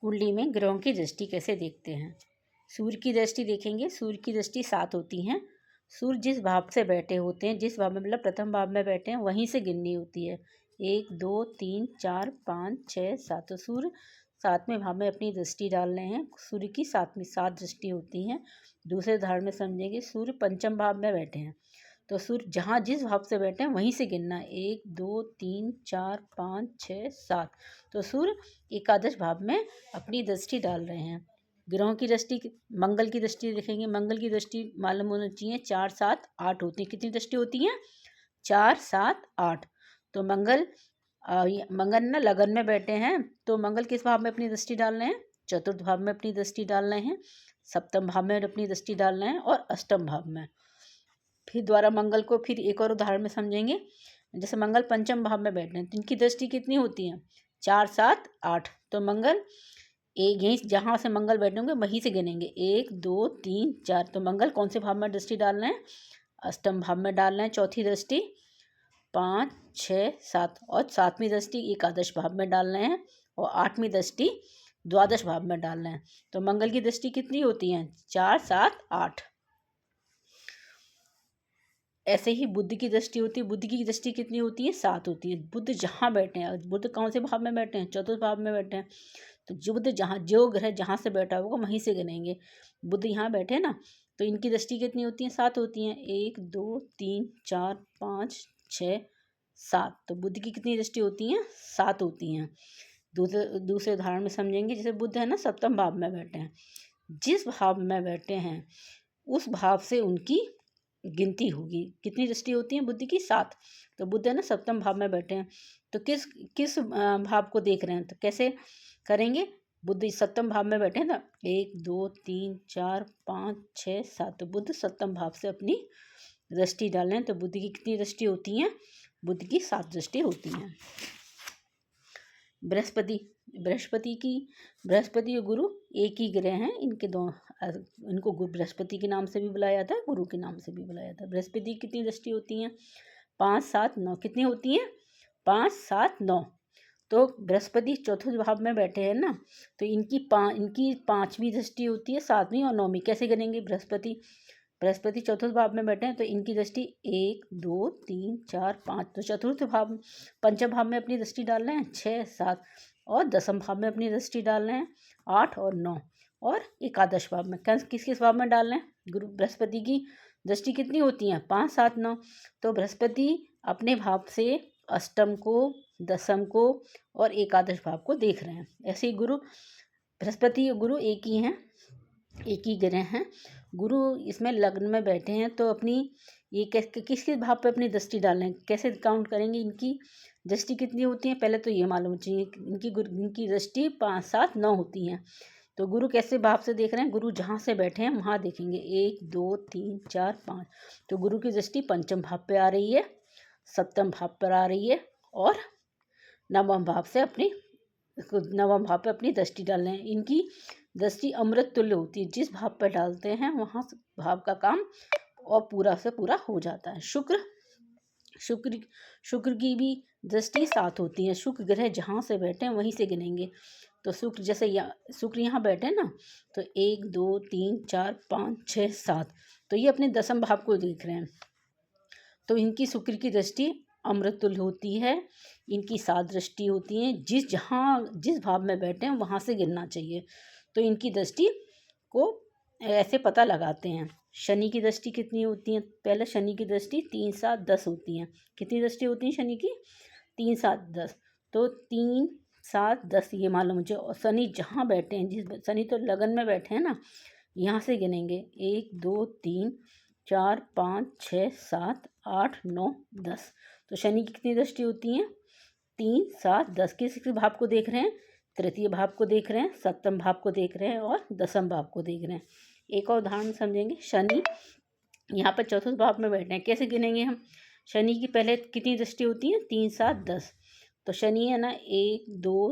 कुंडली में ग्रहों की दृष्टि कैसे देखते हैं। सूर्य की दृष्टि देखेंगे। सूर्य की दृष्टि 7 होती हैं। सूर्य जिस भाव से बैठे होते हैं, जिस भाव में मतलब प्रथम भाव में बैठे हैं, वहीं से गिननी होती है। 1 2 3 4 5 6 7। तो सूर्य 7वें भाव में अपनी दृष्टि डाल रहे हैं। सूर्य की 7 दृष्टि होती हैं। दूसरे उदाहरण में समझेंगे, सूर्य पंचम भाव में बैठे हैं, तो सूर्य जहाँ जिस भाव से बैठे हैं वहीं से गिनना है। 1 2 3 4 5 6 7। तो सूर्य एकादश भाव में अपनी दृष्टि डाल रहे हैं। ग्रहों की दृष्टि, मंगल की दृष्टि देखेंगे। मंगल की दृष्टि मालूम होना चाहिए 4 7 8 होती है। कितनी दृष्टि होती है? 4 7 8। तो मंगल ना लगन में बैठे हैं, तो मंगल किस भाव में अपनी दृष्टि डाल रहे हैं? चतुर्थ भाव में अपनी दृष्टि डाल रहे हैं। सप्तम भाव में अपनी दृष्टि डाल रहे हैं और अष्टम भाव में। फिर द्वारा मंगल को फिर एक और उदाहरण में समझेंगे। जैसे मंगल पंचम भाव में बैठे हैं, तो इनकी दृष्टि कितनी होती है? 4 7 8। तो मंगल एक यहीं जहाँ से मंगल बैठे होंगे वहीं से गिनेंगे। 1 2 3 4। तो मंगल कौन से भाव में दृष्टि डाल रहे हैं? अष्टम भाव में डाल रहे हैं। चौथी दृष्टि 5 6 7 और 7वीं दृष्टि एकादश भाव में डाल रहे हैं और 8वीं दृष्टि द्वादश भाव में डाल रहे हैं। तो मंगल की दृष्टि कितनी होती है? 4 7 8। ऐसे ही बुध की दृष्टि होती है। बुध की दृष्टि कितनी होती है? 7 होती है। बुध जहाँ बैठे हैं, बुध कौन से भाव में बैठे हैं? चतुर्थ भाव में बैठे हैं। तो जो बुध जो ग्रह जहाँ से बैठा होगा वहीं से गिनेंगे। बुध यहाँ बैठे हैं ना, तो इनकी दृष्टि कितनी होती है? 7 होती हैं। 1 2 3 4 5 6 7। तो बुध की कितनी दृष्टि होती हैं? 7 होती हैं। दूसरे उदाहरण में समझेंगे। जैसे बुध है ना, सप्तम भाव में बैठे हैं। जिस भाव में बैठे हैं उस भाव से उनकी गिनती होगी। कितनी दृष्टि होती है बुद्धि की? 7। तो बुध है ना, सप्तम भाव में बैठे हैं, तो किस किस भाव को देख रहे हैं? तो कैसे करेंगे? बुध सप्तम भाव में बैठे हैं ना, 1 2 3 4 5 6 7। तो बुध सप्तम भाव से अपनी दृष्टि डालें, तो बुद्धि की कितनी दृष्टि होती है? बुध की 7 दृष्टि होती हैं। बृहस्पति और गुरु एक ही ग्रह हैं। इनको बृहस्पति के नाम से भी बुलाया जाता है, गुरु के नाम से भी बुलाया जाता है। बृहस्पति की कितनी दृष्टि होती हैं? 5 7 9। कितनी होती हैं? 5 7 9। तो बृहस्पति चौथे भाव में बैठे हैं ना, तो इनकी 5वीं दृष्टि होती है, 7वीं और 9वीं। कैसे गिनेंगे? बृहस्पति चतुर्थ भाव में बैठे हैं, तो इनकी दृष्टि 1 2 3 4 5। तो चतुर्थ भाव, पंचम भाव में अपनी दृष्टि डाल रहे हैं 6 7, और दसम भाव में अपनी दृष्टि डाल रहे हैं 8 और 9, और एकादश भाव में किस किस भाव में डाल रहे हैं? बृहस्पति की दृष्टि कितनी होती है? 5 7 9। तो बृहस्पति अपने भाव से अष्टम को, दसम को और एकादश भाव को देख रहे हैं। ऐसे ही बृहस्पति और गुरु एक ही हैं, एक ही ग्रह हैं। गुरु इसमें लग्न में बैठे हैं, तो अपनी ये किस भाव पे अपनी दृष्टि डालें? कैसे काउंट करेंगे? इनकी दृष्टि कितनी होती है? पहले तो ये मालूम चाहिए। इनकी दृष्टि 5 7 9 होती हैं। तो गुरु कैसे भाव से देख रहे हैं? गुरु जहाँ से बैठे हैं वहाँ देखेंगे। 1 2 3 4 5। तो गुरु की दृष्टि पंचम भाव पे आ रही है, सप्तम भाव पर आ रही है, और नवम भाव पे अपनी दृष्टि डाल रहे हैं। इनकी दृष्टि अमृत तुल्य होती है। जिस भाव पर डालते हैं वहाँ भाव का काम और पूरा से पूरा हो जाता है। शुक्र की भी दृष्टि 7 होती है। शुक्र ग्रह जहाँ से बैठे हैं वहीं से गिनेंगे। तो शुक्र यहाँ बैठे हैं ना, तो 1 2 3 4 5 6 7। तो ये अपने दसम भाव को देख रहे हैं। तो इनकी शुक्र की दृष्टि अमृत तुल्य होती है। इनकी 7 दृष्टि होती हैं। जिस भाव में बैठे हैं वहाँ से गिनना चाहिए। तो इनकी दृष्टि को ऐसे पता लगाते हैं। शनि की दृष्टि कितनी होती है? पहले शनि की दृष्टि 3 7 10 होती हैं। कितनी दृष्टि होती है शनि की? 3 7 10। तो 3 7 10 ये मालूम मुझे। और शनि जहाँ बैठे हैं, शनि तो लगन में बैठे हैं ना, यहाँ से गिनेंगे। 1 2 3 4 5 6 7 8 9 10। तो शनि की कितनी दृष्टि होती हैं? 3 7 10। किस भाव को देख रहे हैं? तृतीय भाव को देख रहे हैं, सप्तम भाव को देख रहे हैं और दसम भाव को देख रहे हैं। एक और उदाहरण समझेंगे। शनि यहाँ पर चतुर्थ भाव में बैठे हैं। कैसे गिनेंगे हम? शनि की पहले कितनी दृष्टि होती है? 3 7 10। तो शनि है ना, 1 2